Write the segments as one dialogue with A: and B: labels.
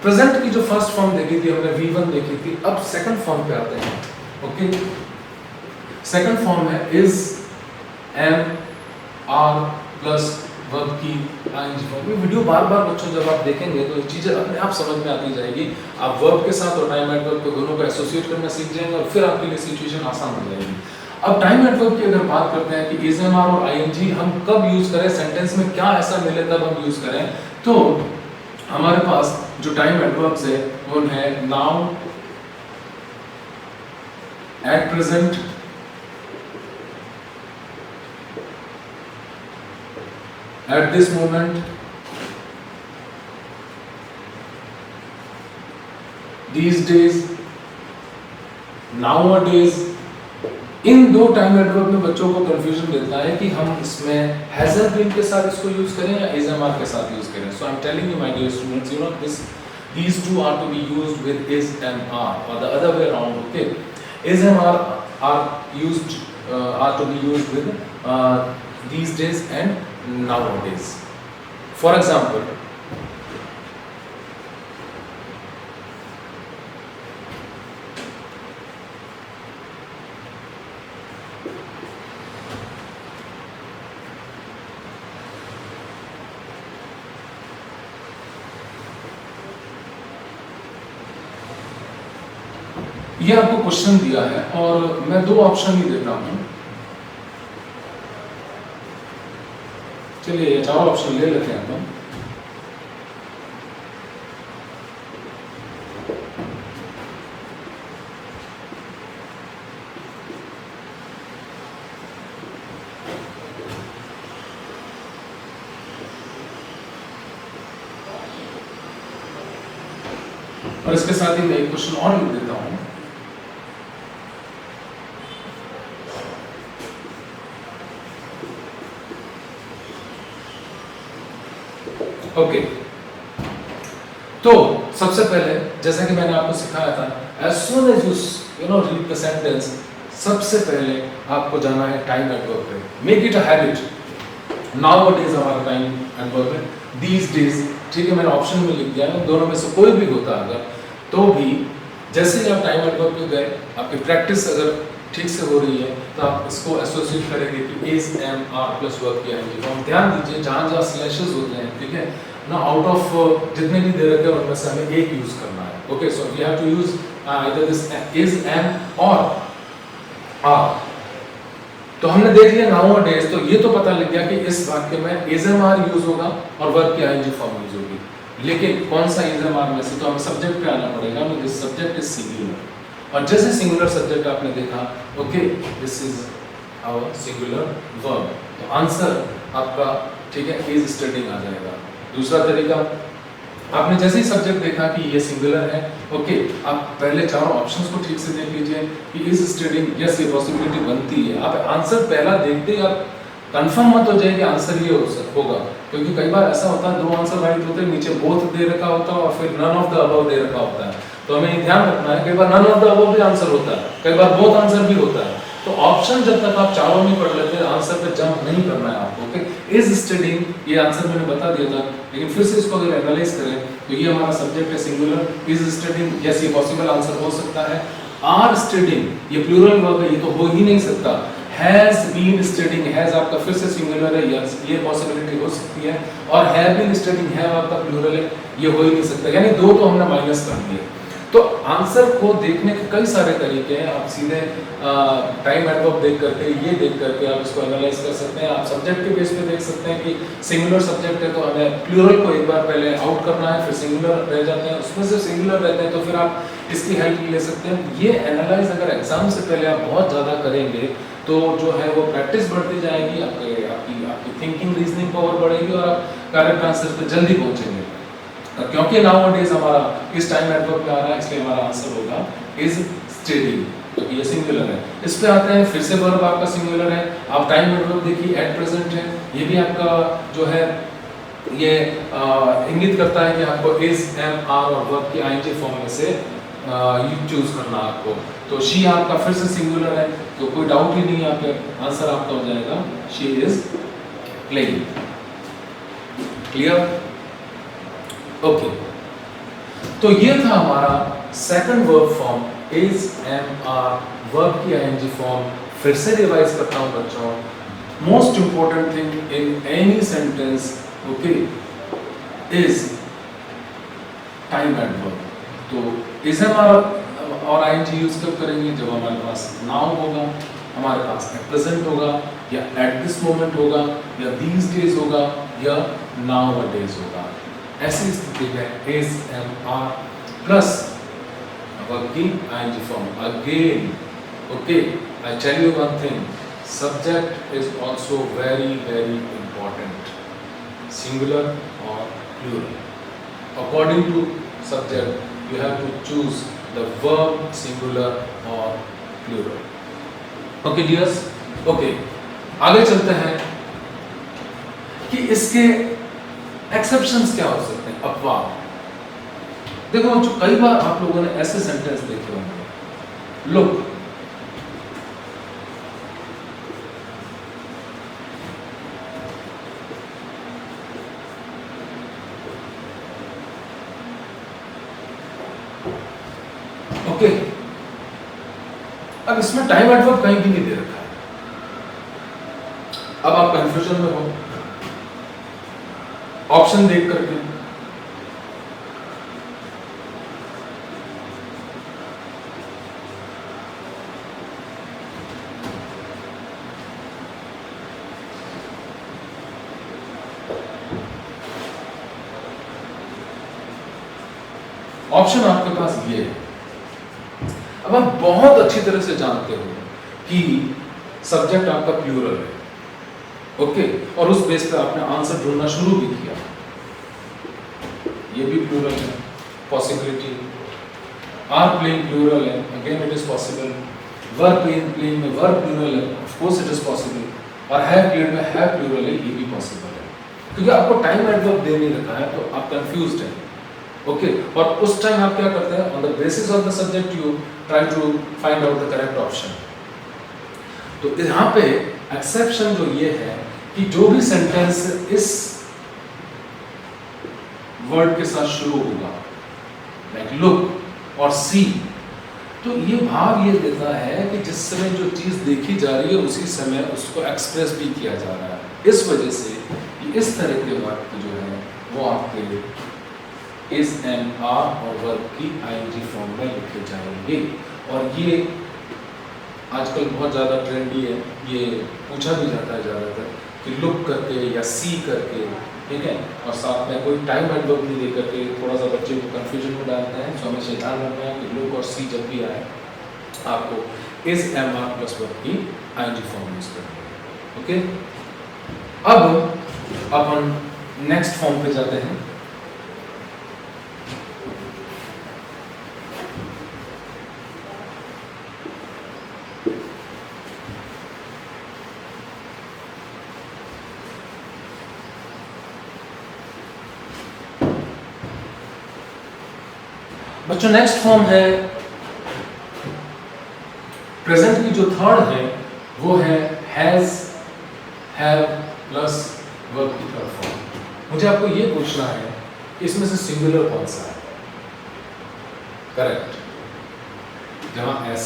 A: Present की जो first form देखी थी हमने V1 देखी थी, अब सेकंड फॉर्म पे आते हैं। ओके, सेकंड फॉर्म है is am are plus verb की आईएनजी फॉर्म। ये वीडियो बार बार बच्चों जब आप देखेंगे तो ये चीजें अपने आप समझ में आती जाएगी। आप वर्ब के साथ और टाइम एडवर्ब को दोनों को एसोसिएट करना सीख जाएंगे और फिर आपके लिए सिचुएशन आसान हो जाएगी। अब टाइम एडवर्ब की अगर बात करते हैं कि इज एम आर और आईएनजी हम कब यूज करें, सेंटेंस में क्या ऐसा मिले तब हम यूज करें, तो हमारे पास जो टाइम एडवर्ब्स है वो है now, at present, at this moment, these days, nowadays। इन दो टाइम एडवर्ब में बच्चों को कंफ्यूजन देता है कि हम इसमें हैजर बीन के साथ इसको यूज करें या इज एम आर के साथ यूज करें। So I am telling you my dear students, you know this these two are to be used with is and are or the other way around। okay, is and are used are to be used with these days and nowadays। for example, ये आपको question दिया है और मैं दो option ही देता हूं। चलिए ये चार ऑप्शन ले लेते हैं हम। और इसके साथ ही मैं एक क्वेश्चन और लिख देता हूं। ओके, तो सबसे पहले जैसा कि मैंने आपको सिखाया था, as soon as you know read the sentence, सबसे पहले आपको जाना है टाइम एडवर्ब पे। Make it a habit. Nowadays हमारा टाइम एडवर्ब है, these days, ठीक है, मैंने ऑप्शन में लिख दिया है। दोनों में से कोई भी होता अगर तो भी जैसे ही आप टाइम एडवर्ब पे गए, आपकी प्रैक्टिस अगर ठीक से हो रही है तो आप इसको एसोसिएट करेंगे कि is am are plus verb की आईएनजी फॉर्म। ध्यान दीजिए जहां जहां स्लैशेस होते हैं, ठीक है ना, आउट ऑफ जितने भी दे रखे हैं उनमें से हमें एक यूज करना है। Okay, so we have to use either this is am और आर। तो हमने देख लिया नाउअडेज, तो ये तो पता लग गया कि इस वाक्य में इज एम आर यूज होगा और वर्ब की आईएनजी फॉर्म यूज होगी। लेकिन कौन सा इज एम आर में से, तो हमें सब्जेक्ट पे आना पड़ेगा। दिस सब्जेक्ट इज सिंगुलर, और जैसे सिंगुलर सब्जेक्ट आपने देखा, okay, this is our singular verb, तो आंसर आपका, ठीक है, इज स्टडीइंग आ जाएगा। दूसरा तरीका, आपने जैसे ही सब्जेक्ट देखा कि ये सिंगुलर है, ओके, आप पहले चारों ऑप्शंस को ठीक से देख लीजिए कि इज स्टडीइंग, यस, ये पॉसिबिलिटी बनती है। आप आंसर पहला देखते ही आप कंफर्म मत हो जाए कि आंसर ये होगा, क्योंकि कई बार ऐसा होता है दो आंसर राइट होते हैं, नीचे बोथ दे रखा होता है और फिर नन ऑफ द अबव दे रखा होता है। तो हमें ध्यान रखना है, कई बार नन ऑफ द अबव भी आंसर होता है, कई बार बोथ आंसर भी होता है। तो ऑप्शन जब तक आप चारों नहीं पढ़ लेते, आंसर पे जंप नहीं करना है आपको। ओके, इज स्टडीइंग, ये आंसर मैंने बता दिया था, लेकिन फिर से इसको अगर एनालाइज करें तो ये हमारा सब्जेक्ट है सिंगुलर, इज स्टडीइंग, यस, ये पॉसिबल आंसर हो सकता है। आर स्टडीइंग, ये प्लूरल वर्ब है, ये तो हो ही नहीं सकता। हैज बीन स्टडीइंग, हैज आपका फिर से सिंगुलर है, यस, ये पॉसिबिलिटी हो सकती है। और हैव बीन स्टडीइंग, हैव आपका प्लूरल है, ये हो ही नहीं सकता, यानी दो तो हमने माइनस कर दिए। तो आंसर को देखने के कई सारे तरीके हैं। आप सीधे टाइम एडवर्ब देख करके, ये देख करके आप इसको एनालाइज कर सकते हैं। आप सब्जेक्ट के बेस पे देख सकते हैं कि सिंगुलर सब्जेक्ट है तो हमें प्लूरल को एक बार पहले आउट करना है, फिर सिंगुलर रह जाते हैं, उसमें से सिंगुलर रहते हैं तो फिर आप इसकी हेल्प ले सकते हैं। ये एनालाइज अगर एग्जाम से पहले आप बहुत ज़्यादा करेंगे तो जो है वो प्रैक्टिस बढ़ती जाएगी, आपकी थिंकिंग रीजनिंग पावर बढ़ेगी और आप करेक्ट आंसर पे जल्दी पहुंचेंगे। क्योंकि नाउअडेज हमारा इस टाइम एडवर्ब पे आ रहा है, इसलिए हमारा आंसर होगा इज स्टडीइंग, तो ये सिंगुलर है। इस पे आते हैं, फिर से वर्ब आपका सिंगुलर है। आप टाइम एडवर्ब देखिए, एट प्रेजेंट है, ये भी आपका जो है ये इंगित करता है कि आपको इज एम आर और वर्ब की आईएनजी फॉर्म में से चूज करना आपको। तो शी आपका फिर से सिंगुलर है, तो कोई डाउट ही नहीं है, आपका आंसर आपका हो जाएगा she is playing. Clear? Okay, तो ये था हमारा second verb form is am are, verb की आईएनजी फॉर्म। फिर से रिवाइज करता हूं बच्चों, most important thing in any sentence, okay, is time adverb. तो इज एम आर और आईएनजी यूज कब करेंगे? जब हमारे पास नाउन होगा, हमारे पास एट प्रेजेंट होगा, या एट दिस मोमेंट होगा, या दीज डेज होगा, या नाउ अ डेज होगा। ऐसी स्थिति में is am are plus verb की ING form again. Okay, I tell you one thing, subject is also very very important, singular और plural. According to subject you have to choose the verb singular और plural. Okay dears, okay, आगे चलते हैं कि इसके exceptions क्या हो सकते हैं, अपवाद। देखो जो कई बार आप लोगों ने ऐसे सेंटेंस देखे होंगे, लुक, ओके, अब इसमें टाइम एडवर्ब कहीं भी नहीं दे रखा है। अब आप कंफ्यूजन में हो ऑप्शन देख करके। ऑप्शन आपके पास ये है। अब आप बहुत अच्छी तरह से जानते हो कि सब्जेक्ट आपका प्लूरल है, ओके, और उस बेस पे आपने आंसर ढूंढना शुरू भी किया। ये भी प्लूरल है, पॉसिबिलिटी। आर प्लेइंग प्लूरल है, again it is possible. Were playing में वर प्लूरल है, of course it is possible. और हैव प्लेइंग में हैव प्लूरल है, ये भी पॉसिबल है। क्योंकि आपको टाइम एडवर्ब दे नहीं रखा है तो आप कंफ्यूज्ड हैं, ओके। और उस टाइम आप क्या करते हैं, on the basis of the subject you try to find out the correct option. तो यहाँ पे एक्सेप्शन जो ये है कि जो भी सेंटेंस इस वर्ड के साथ शुरू होगा, लाइक लुक और सी, तो ये भाव ये देता है कि जिस समय जो चीज देखी जा रही है उसी समय उसको एक्सप्रेस भी किया जा रहा है। इस वजह से इस तरह के वाक्य जो है वो आपके इज एन आर और वर्ब की आईएनजी फॉर्म में लिखे जाएंगे। और ये आजकल बहुत ज़्यादा ट्रेंडी है, ये पूछा भी जाता है ज़्यादातर कि लुक करके या सी करके, ठीक है, और साथ में कोई टाइम एडवर्ब नहीं दे करके थोड़ा सा बच्चे को कंफ्यूजन में डालते हैं। सो हमें ध्यान रखना है कि लुक और सी जब भी आए आपको is am are plus verb की आईएनजी फॉर्म यूज करनी है, ओके। अब हम नेक्स्ट फॉर्म पे जाते हैं। बच्चों नेक्स्ट फॉर्म है, प्रेजेंट की जो थर्ड है वो है हैज, हैव प्लस वर्ब की थर्ड फॉर्म। मुझे आपको ये पूछना है कि इसमें से सिंगुलर कौन सा है? करेक्ट, जहां एस।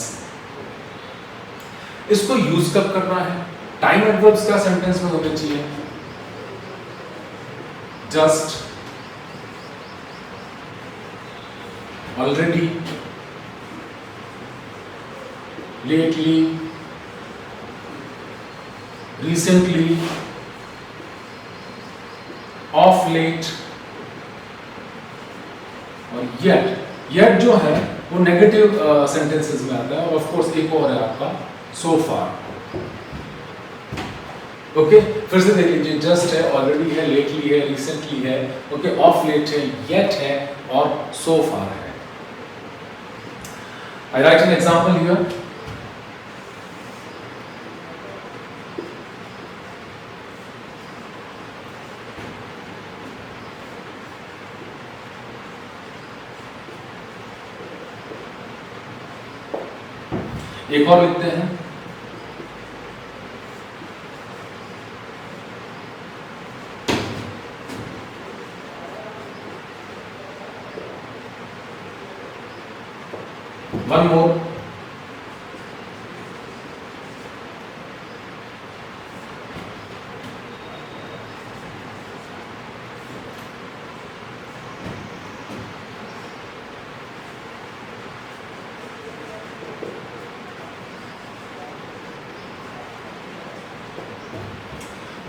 A: इसको यूज कब करना है? टाइम एडवर्ब्स क्या सेंटेंस में होने चाहिए? Just, already, lately, recently, of late और yet जो है वो नेगेटिव सेंटेंसेस में आता है। और ऑफ कोर्स एक और है आपका so far, ओके। फिर से देख लीजिए, जस्ट है, ऑलरेडी है, लेटली है, रिसेंटली है, ओके, ऑफ लेट है, येट है और so far है। I write an example here. एक और लिखते हैं, वन मोर,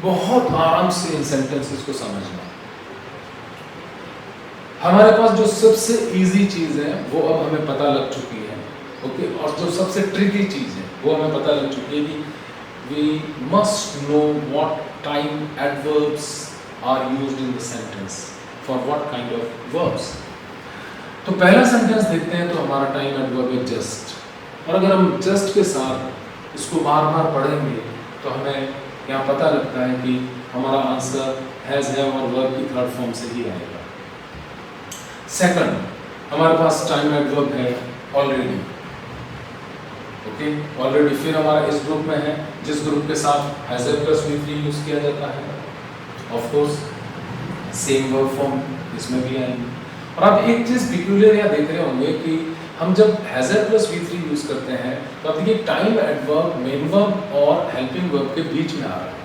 A: बहुत आराम से इन सेंटेंसेस को समझना। हमारे पास जो सबसे इजी चीज है वो अब हमें पता लग चुकी है, ओके। और जो सबसे ट्रिकी चीज है वो हमें पता लग चुकी है कि we must know what time adverbs are used in the sentence for what kind of verbs. तो पहला सेंटेंस देखते हैं, तो हमारा टाइम एडवर्ब है जस्ट, और अगर हम जस्ट के साथ इसको बार बार पढ़ेंगे तो हमें यहाँ पता लगता है कि हमारा आंसर हैज, हैव और वर्ब की थर्ड फॉर्म से ही आएगा। सेकंड, हमारे पास टाइम एडवर्ब है ऑलरेडी, ओके। ऑलरेडी फिर हमारा इस ग्रुप में है जिस ग्रुप के साथ हैज प्लस V3 यूज किया जाता है। Of course same verb form इसमें भी आएंगे। और आप एक चीज पिक्यूलियर यहाँ देख रहे होंगे कि हम जब हैज प्लस V3 यूज करते हैं तो अब देखिए टाइम एडवर्ब मेन वर्ब और हेल्पिंग वर्ब के बीच में आ रहा है।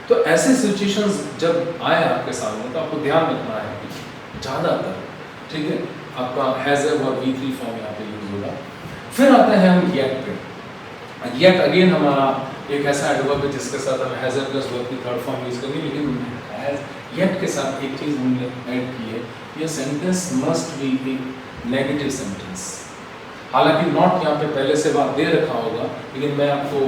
A: तो ऐसे सिचुएशंस जब आए आपके सामने तो आपको ध्यान रखना है कि ज्यादातर, ठीक है, आपका हैज और V3 फॉर्म यहाँ पे यूज होगा। फिर आते हैं हम येट पे। येट अगेन हमारा एक ऐसा एडवर्ब है जिसके साथ हम हैज प्लस वर्ब की थर्ड फॉर्म यूज करेंगे, लेकिन हैज येट के साथ एक चीज हमने ऐड की है, ये sentence must be A negative sentence. हालांकि नॉट यहाँ पे पहले से बात दे रखा होगा, लेकिन मैं आपको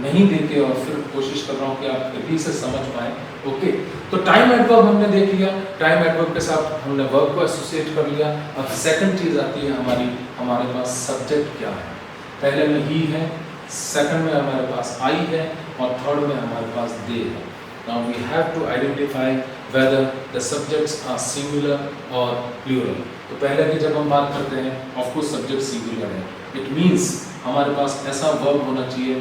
A: नहीं दे के और फिर कोशिश कर रहा हूँ कि आप जल्दी से समझ पाए, ओके। तो टाइम एडवर्ब हमने देख लिया, टाइम एडवर्ब के साथ हमने वर्ब को एसोसिएट कर लिया। अब सेकंड चीज आती है हमारे पास सब्जेक्ट क्या है। पहले में ही है, सेकंड में हमारे पास आई है और थर्ड में हमारे पास दे है। Now we have to identify whether the subjects are singular or plural. तो पहले की जब हम बात करते हैं, of course सब्जेक्ट सिंगुलर है, इट मीन्स हमारे पास ऐसा वर्ब होना चाहिए।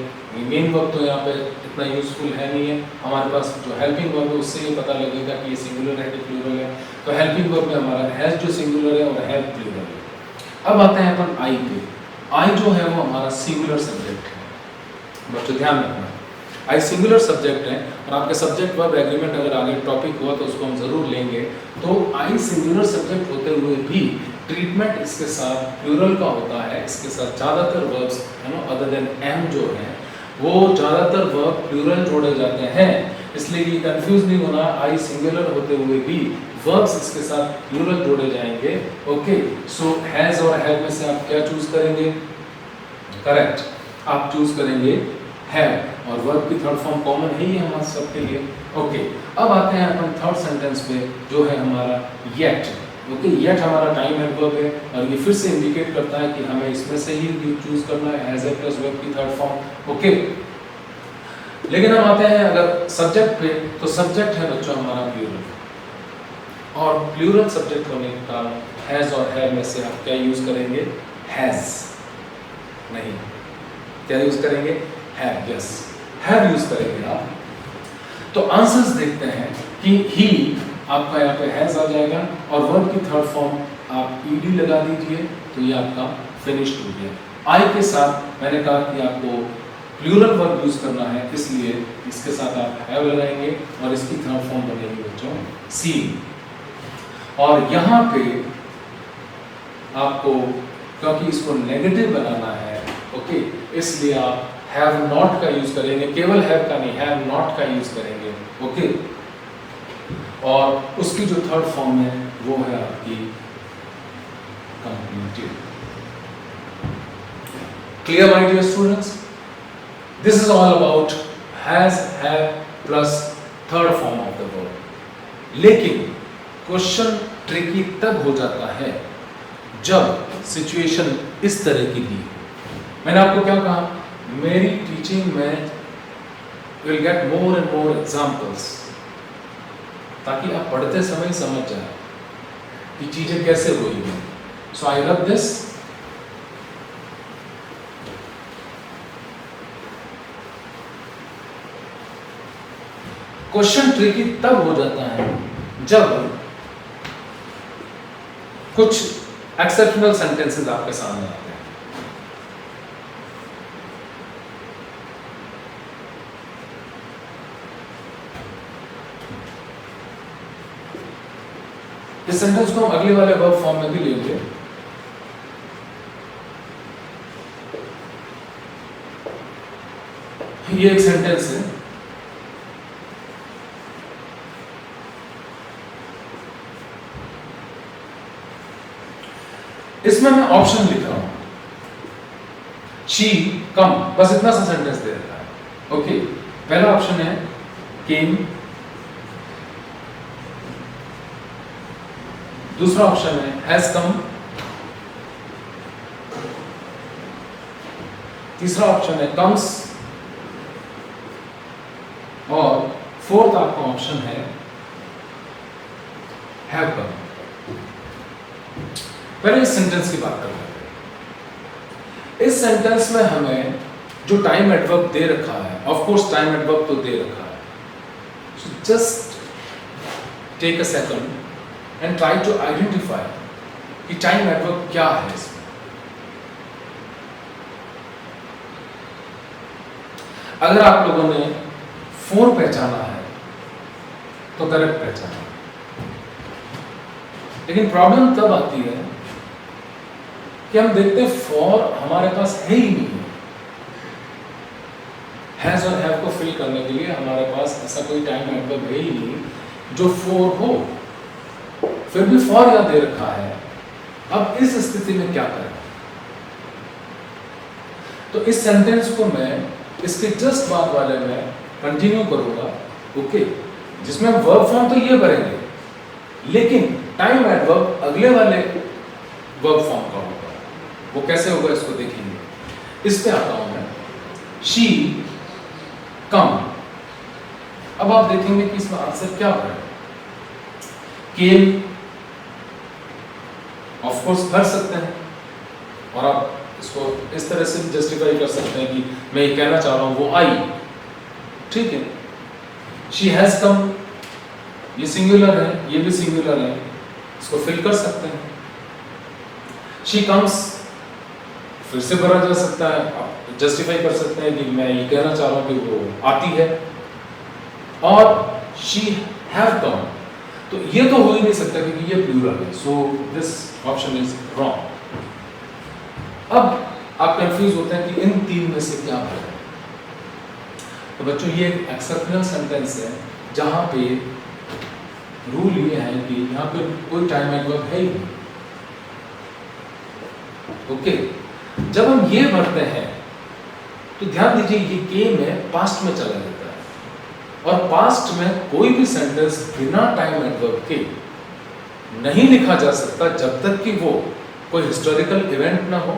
A: मेन वर्ब तो यहाँ पे इतना यूजफुल है नहीं है, हमारे पास जो हेल्पिंग वर्ब है उससे ये पता लगेगा कि ये सिंगुलर है कि प्लूरल है। तो हेल्पिंग वर्ब में हमारा हैज जो सिंगुलर है और हैव प्लूरल है। अब आते हैं अपन आई पे। आई जो है वो हमारा सिंगुलर सब्जेक्ट है, बच्चों ध्यान रखना। आई सिंगुलर सब्जेक्ट है और आपके सब्जेक्ट वर्ब एग्रीमेंट अगर आगे टॉपिक हुआ तो उसको हम जरूर लेंगे। तो आई सिंगुलर सब्जेक्ट होते हुए भी ट्रीटमेंट इसके साथ प्लूरल का होता है। इसके साथ ज़्यादातर वर्ब्स अदर देन एम जो है वो ज़्यादातर वर्ब प्लूरल जोड़े जाते हैं, इसलिए ये कंफ्यूज नहीं होना। आई सिंगुलर होते हुए भी वर्ब्स इसके साथ प्लूरल जोड़े जाएंगे, ओके। सो हैज और हैव में से आप क्या चूज करेंगे? करेक्ट, आप चूज करेंगे हैव, और वर्ब की थर्ड फॉर्म कॉमन है ही हमारे सबके लिए, ओके। अब आते हैं अपन थर्ड सेंटेंस पे जो है हमारा येट, ओके। येट हमारा टाइम एडवर्ब है और ये फिर से इंडिकेट करता है कि हमें इसमें से ही चूज करना है, हैज प्लस वर्ब की थर्ड फॉर्म, ओके। लेकिन हम आते हैं अगर सब्जेक्ट पे, तो सब्जेक्ट है बच्चों हमारा प्लूरल, और प्लूरल सब्जेक्ट होने के कारण हैज और हैव में से आप क्या यूज करेंगे? हैज नहीं, क्या यूज करेंगे? हैव, यस, हैव यूज करेंगे आप। तो आंसर्स देखते हैं कि ही आपका यहाँ पे हैज आ जाएगा और वर्ब की थर्ड फॉर्म आप ईडी लगा दीजिए, तो ये आपका फिनिश्ड हो गया। आई के साथ मैंने कहा कि आपको प्लूरल वर्ब यूज करना है, इसलिए इसके साथ आप हैव लगाएंगे और इसकी थर्ड फॉर्म बनेगी बच्चों सी। और यहाँ पे आपको क्योंकि इसको नेगेटिव बनाना है, ओके, इसलिए आप हैव नॉट का यूज करेंगे, केवल हैव का नहीं, हैव नॉट का यूज करेंगे, ओके। और उसकी जो थर्ड फॉर्म है वो है आपकी completed. Clear my dear students? This is all about has, have plus third form of the verb. लेकिन क्वेश्चन ट्रिकी तब हो जाता है जब सिचुएशन इस तरह की दी। मैंने आपको क्या कहा? मेरी टीचिंग में will get more and more examples, ताकि आप पढ़ते समय समझ जाए कि चीजें कैसे हुई हैं। सो आई रब दिस। क्वेश्चन ट्रिकी तब हो जाता है जब कुछ एक्सेप्शनल सेंटेंसेस आपके सामने आते हैं। इस सेंटेंस को हम अगले वाले वर्ब फॉर्म में भी लेंगे। ये एक सेंटेंस है, इसमें मैं ऑप्शन लिख रहा हूं, शी कम, बस इतना सा सेंटेंस दे रखा है। ओके, पहला ऑप्शन है केम, दूसरा ऑप्शन है हैज कम, तीसरा ऑप्शन है कम्स, और फोर्थ आपका ऑप्शन है हैव कम। पहले इस सेंटेंस की बात करते हैं। इस सेंटेंस में हमें जो टाइम एडवर्ब दे रखा है, ऑफ कोर्स टाइम एडवर्ब तो दे रखा है, so just take a second and try to identify कि टाइम एडवर्ब क्या है इसमें। अगर आप लोगों ने फोर पहचाना है तो करेक्ट पहचाना, लेकिन प्रॉब्लम तब आती है कि हम देखते हैं फॉर हमारे पास है ही नहीं है। हैज और हैव को फिल करने के लिए हमारे पास ऐसा कोई टाइम एडवर्ब है ही नहीं जो फोर हो, फिर भी फॉर यहां दे रखा है। अब इस स्थिति में क्या करें? तो इस सेंटेंस को मैं इसके जस्ट बाद वाले में कंटिन्यू करूंगा, ओके, जिसमें वर्ब फॉर्म तो ये भरेंगे, लेकिन टाइम एडवर्ब अगले वाले वर्ब फॉर्म का होगा। वो कैसे होगा इसको देखेंगे। इस पे आता हूं मैं, शी कम। अब आप देखेंगे कि इसमें आंसर क्या होगा। केम ऑफ कोर्स भर सकते हैं, और आप इसको इस तरह से जस्टिफाई कर सकते हैं कि मैं ये कहना चाह रहा हूं वो आई, ठीक है। शी हैज कम, ये सिंगुलर है, ये भी सिंगुलर है, इसको फिल कर सकते हैं। शी कम्स फिर से भरा जा सकता है, आप जस्टिफाई कर सकते हैं कि मैं ये कहना चाह रहा हूं कि वो आती है। और शी हैव कम, तो ये तो हो ही नहीं सकता क्योंकि ये प्लूरल है, so this option is wrong. अब आप कंफ्यूज होते हैं कि इन तीन में से क्या है। तो बच्चों ये एक एक्सेप्शनल सेंटेंस है जहां पे रूल ये है कि यहाँ पे कोई टाइम एडवर्ब है ही नहीं, ओके। जब हम ये भरते हैं तो ध्यान दीजिए ये केम है, पास्ट में चला जाता है, और पास्ट में कोई भी सेंटेंस बिना टाइम एडवर्ब के नहीं लिखा जा सकता जब तक कि वो कोई हिस्टोरिकल इवेंट ना हो,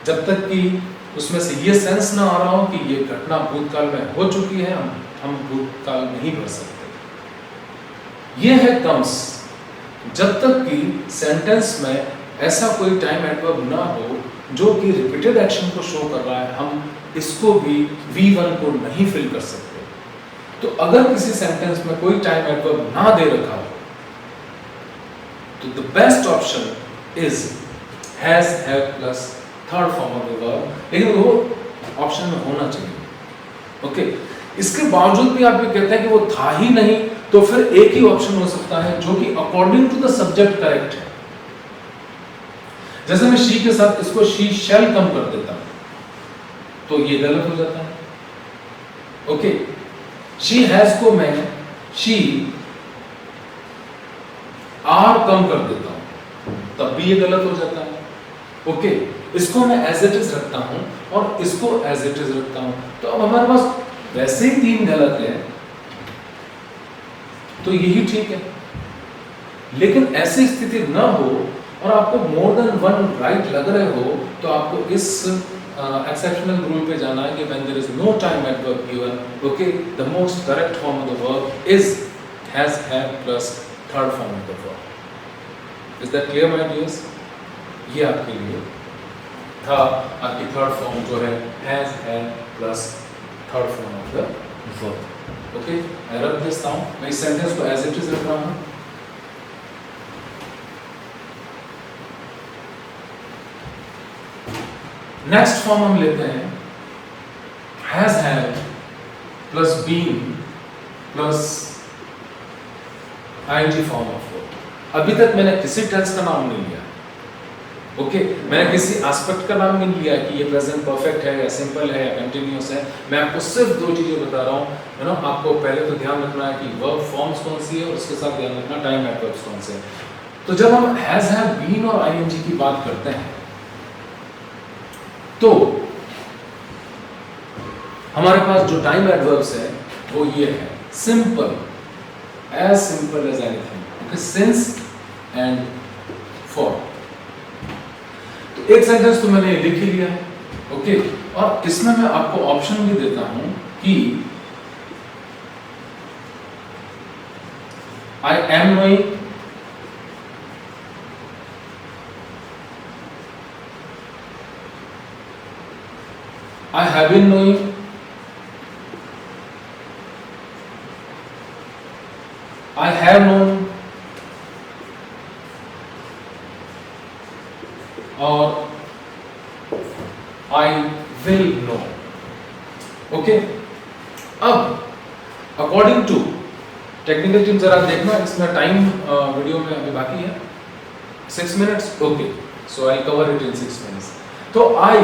A: जब तक कि उसमें से ये सेंस ना आ रहा हो कि ये घटना भूतकाल में हो चुकी है, हम भूतकाल नहीं भर सकते। ये है कम्स, जब तक कि सेंटेंस में ऐसा कोई टाइम एडवर्ब ना हो जो कि रिपीटेड एक्शन को शो कर रहा है, हम इसको भी V1 को नहीं फिल कर सकते। तो अगर किसी सेंटेंस में कोई टाइम एडवर्ब ना दे रखा हो तो the best option is has, have plus third form of the verb, लेकिन वो ऑप्शन में होना चाहिए, ओके। इसके बावजूद भी आप ये कहते हैं कि वो था ही नहीं, तो फिर एक ही ऑप्शन हो सकता है जो कि according to the subject correct है। जैसे मैं शी के साथ इसको शी शैल कम कर देता हूं तो ये गलत हो जाता है, ओके। शी हैज को मैं शी आर कम कर देता हूं तब भी ये गलत हो जाता है, ओके। इसको मैं एज इट इज रखता हूं और इसको एज इट इज रखता हूं, तो अब हमारे पास वैसे ही तीन गलत है, तो यही ठीक है। लेकिन ऐसी स्थिति ना हो और आपको मोर देन वन राइट लग रहे हो, तो आपको इस एक्सेप्शनल रूल पे जाना है कि when there is no time adverb given, okay, the most correct form of the verb is has, have plus third form of the verb. Is that clear my dears? ये आपके लिए था आपकी third form जो है has, have plus third form of the verb, okay. मैं रख देता हूं, मैं इस सेंटेंस को एज इट इज रख रहा हूं। नेक्स्ट फॉर्म हम लेते हैं has have plus been plus ING form of verb. अभी तक मैंने किसी टेंस का नाम नहीं लिया, ओके मैंने किसी एस्पेक्ट का नाम नहीं लिया कि ये प्रेजेंट परफेक्ट है या सिंपल है या कंटिन्यूअस है। मैं आपको सिर्फ दो चीजें बता रहा हूँ, है ना। आपको पहले तो ध्यान रखना है कि वर्ब फॉर्म्स कौन सी है और उसके साथ ध्यान रखना टाइम एडवर्ब्स कौन से हैं। तो जब हम हैज हैव बीन और आईएनजी की बात करते हैं तो हमारे पास जो टाइम एडवर्ब्स है वो ये है simple, as simple as anything, okay, since and for. एक सेंटेंस तो मैंने लिख ही लिया है, ओके। और इसमें मैं आपको ऑप्शन भी देता हूं कि I am knowing, I have been knowing, I have known, और आई विल नो, ओके। अब अकॉर्डिंग टू टेक्निकल टीम जरा देखना, इसमें टाइम वीडियो में अभी बाकी है 6 minutes, okay, so I cover it in 6 minutes. तो I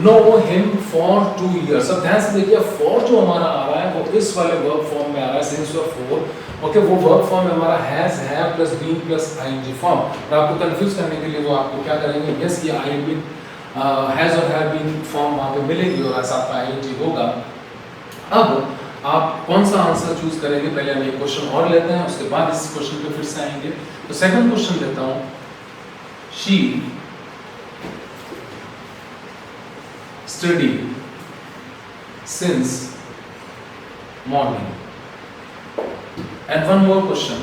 A: know him for 2 years। अब ध्यान से देखिए फॉर जो हमारा आ रहा है वो इस वाले वर्ब फॉर्म में आ रहा है, सिंस और फॉर, ओके। वो वर्ब फॉर्म में हमारा has have plus been plus ING form. और आपको कंफ्यूज करने के लिए वो आपको क्या करेंगे, यस ये आई बीन हैज और हैव बीन फॉर्म वहां पे मिलेगी और ऐसा आपका आईएनजी होगा। अब आप कौन सा आंसर चूज करेंगे, पहले हम एक क्वेश्चन और लेते हैं, उसके बाद इस क्वेश्चन पे फिर से आएंगे। तो सेकंड क्वेश्चन लेता हूं, she study since morning. And one more question.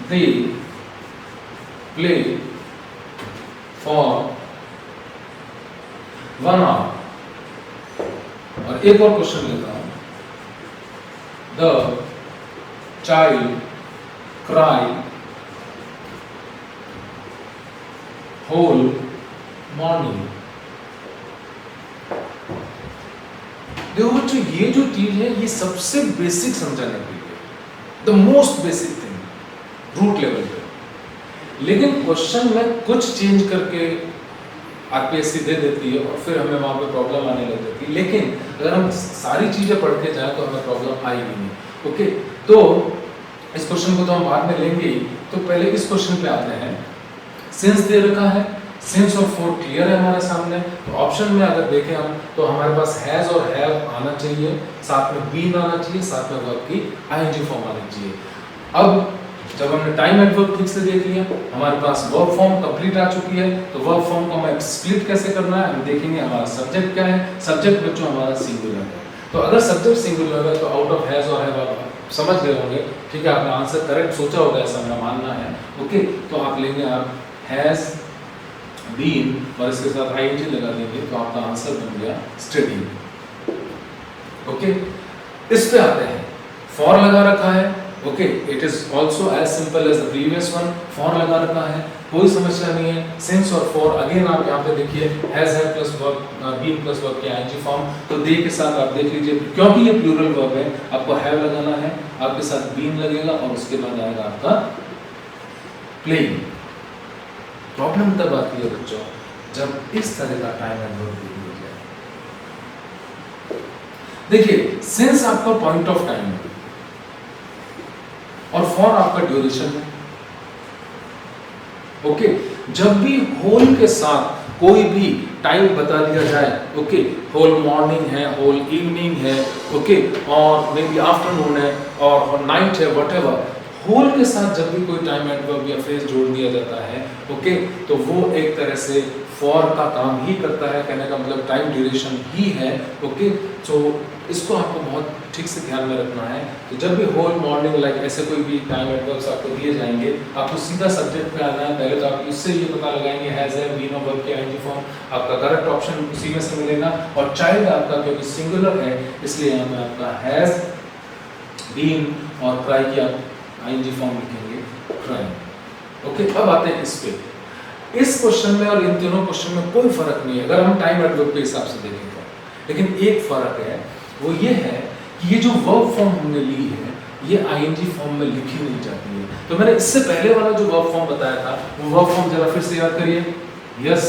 A: They play for 1 hour. और एक और क्वेश्चन लेता हूं, The child cried whole morning. देखो बच्चों ये जो चीज है ये सबसे बेसिक समझाने के लिए, the most basic thing root level पे। लेकिन क्वेश्चन में कुछ चेंज करके आरपीएससी दे देती है और फिर हमें वहां पे प्रॉब्लम आने लग जाती है। लेकिन अगर हम सारी चीजें पढ़ के जाए तो हमें प्रॉब्लम आएगी नहीं, ओके। तो इस क्वेश्चन को तो हम बाद में लेंगे ही। तो पहले इस क्वेश्चन पे आते हैं। सिंस दे रखा है, सिंस और फॉर क्लियर है हमारे सामने। तो ऑप्शन में अगर देखें हम तो हमारे पास हैज और हैव आना चाहिए, साथ में बीन आना चाहिए, साथ में वर्ब की आईएनजी फॉर्म आनी चाहिए। अब जब हमने टाइम एडवर्ब ठीक से देख लिया, हमारे पास वर्ब फॉर्म कंप्लीट आ चुकी है। तो वर्ब फॉर्म को हमें स्प्लिट कैसे करना है, हम देखेंगे। हमारा सब्जेक्ट क्या है, सब्जेक्ट बच्चों हमारा सिंगुलर है। तो अगर सब्जेक्ट सिंगुलर है तो आउट ऑफ हैज और हैव आप समझ गए होंगे, ठीक है, आपने आंसर करेक्ट सोचा होगा, ऐसा मेरा मानना है, ओके। तो आप लेंगे आप हैज बीन और इसके साथ आईएनजी लगा देंगे तो आपका आंसर बन गया स्टडी, ओके। इस पे आते हैं, फॉर लगा रखा है, okay, it is also as simple as the previous one. For लगा रखा है, कोई समस्या नहीं है। सिंस और फॉर अगेन आप यहाँ पे देखिए has have plus verb, been plus verb की आईएनजी फॉर्म। तो दे के साथ आप देख लीजिए, क्योंकि ये प्लूरल वर्ब है आपको हैव लगाना है, आपके साथ बीन लगेगा और उसके बाद आएगा आपका प्लेइंग। प्रॉब्लम तब आती है बच्चों जब इस तरह का टाइम एडवर्ब दिया जाए। देखिए सिंस आपका पॉइंट ऑफ टाइम है और फॉर आपका ड्यूरेशन है, ओके। जब भी होल के साथ कोई भी टाइम बता दिया जाए, ओके, होल मॉर्निंग है, होल इवनिंग है, ओके, और मे बी आफ्टरनून है और नाइट है, व्हाटएवर, होल के साथ जब भी कोई टाइम एडवर्ब या फ्रेज जोड़ दिया जाता है, ओके, तो वो एक तरह से फॉर का काम ही करता है। कहने का मतलब टाइम ड्यूरेशन ही है, ओके। तो इसको आपको बहुत ठीक से ध्यान में रखना है। तो जब भी होल मॉर्निंग लाइक ऐसे कोई भी टाइम एडवर्ब्स आपको दिए जाएंगे, आपको सीधा सब्जेक्ट पे आना है। पहले तो आप इससे ये पता लगाएंगे हैज है, बीन और वर्ब की आईएनजी फॉर्म, आपका करेक्ट ऑप्शन उसी में से मिलेगा। और चाइल्ड आपका क्योंकि सिंगुलर है इसलिए यहाँ पे आपका हैज, बीन और क्राई की आप आईएनजी फॉर्म लिखेंगे क्राइंग, ओके। अब आते हैं इस पे, इस क्वेश्चन में और इन तीनों क्वेश्चन में कोई फर्क नहीं है अगर हम टाइम एडवर्ब के हिसाब से देखें तो। लेकिन एक फर्क है, वो ये है कि ये जो वर्ब फॉर्म हमने ली है ये आईएनजी फॉर्म में लिखी नहीं जाती है। तो मैंने इससे पहले वाला जो वर्ब फॉर्म बताया था वो वर्ब फॉर्म जरा फिर से याद करिए। Yes,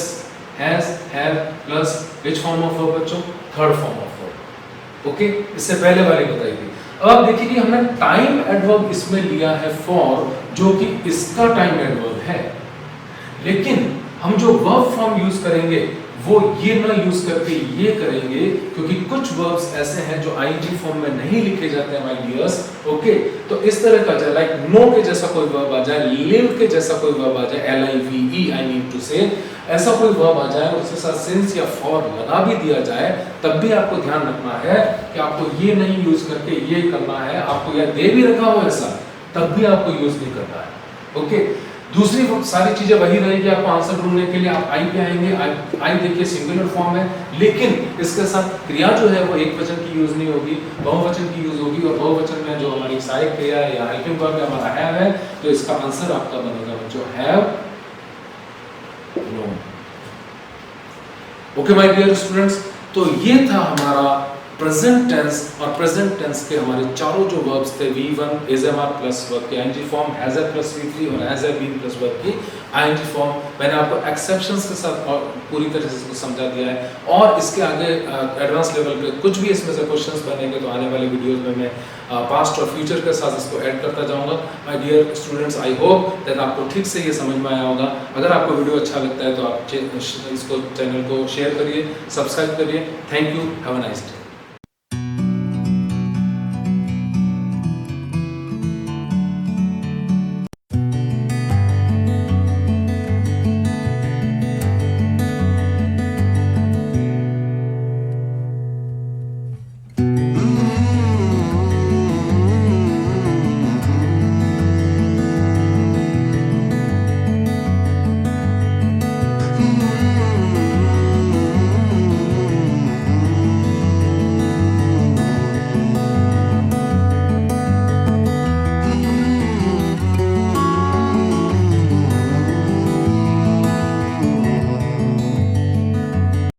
A: has, have plus which form of verb बच्चों? Third form of verb. Okay, इससे पहले वाली बताई थी। अब आप देखिए कि हमने टाइम एडवर्ब इसमें लिया है फॉर, जो कि इसका टाइम एडवर्ब है, लेकिन हम जो वर्ब फॉर्म यूज करेंगे वो ये ना यूज करके ये करेंगे, क्योंकि कुछ वर्ब्स ऐसे हैं जो आईएनजी फॉर्म में नहीं लिखे जाते हैं माय डियर्स। ओके, तो इस तरह का जाए लाइक नो के जैसा कोई वर्ब आ जाए, लिव के जैसा कोई वर्ब आ जाए, LIVE आई मीन टू से, ऐसा कोई वर्ब आ जाए और उसके साथ सिंस या फॉर लगा भी दिया जाए, तब भी आपको ध्यान रखना है कि आपको ये नहीं यूज करके ये करना है। आपको या दे भी रखा हो ऐसा, तब भी आपको यूज नहीं करना है। ओके, दूसरी सारी चीजें वही रहेगी। आपको आंसर ढूंढने के लिए आप आई पे आएंगे। आई देखिए सिंगुलर फॉर्म है, लेकिन इसके साथ क्रिया जो है वो एक वचन की यूज नहीं होगी, बहुवचन की यूज होगी। और बहुवचन में जो हमारी सहायक क्रिया है या हेल्पिंग वर्ब है हमारा हैव है, तो इसका आंसर आपका बनेगा बच्चों have known. Okay my dear students, तो ये था हमारा प्रेजेंट टेंस। और प्रेजेंट टेंस के हमारे चारों जो वर्ब्स थे, V1 is am are plus verb की ING form, has a plus V3 और has a been plus verb की आईएनजी फॉर्म। मैंने आपको एक्सेप्शंस के साथ और पूरी तरह से इसको समझा दिया है। और इसके आगे एडवांस लेवल पे कुछ भी इसमें से क्वेश्चंस बनेंगे तो आने वाले वीडियोस में मैं पास्ट और फ्यूचर के साथ इसको ऐड करता जाऊंगा। My dear students, I hope that आपको ठीक से ये समझ में आया होगा। अगर आपको वीडियो अच्छा लगता है तो आप इसको चैनल को शेयर करिए, सब्सक्राइब करिए। Thank you, have a nice day.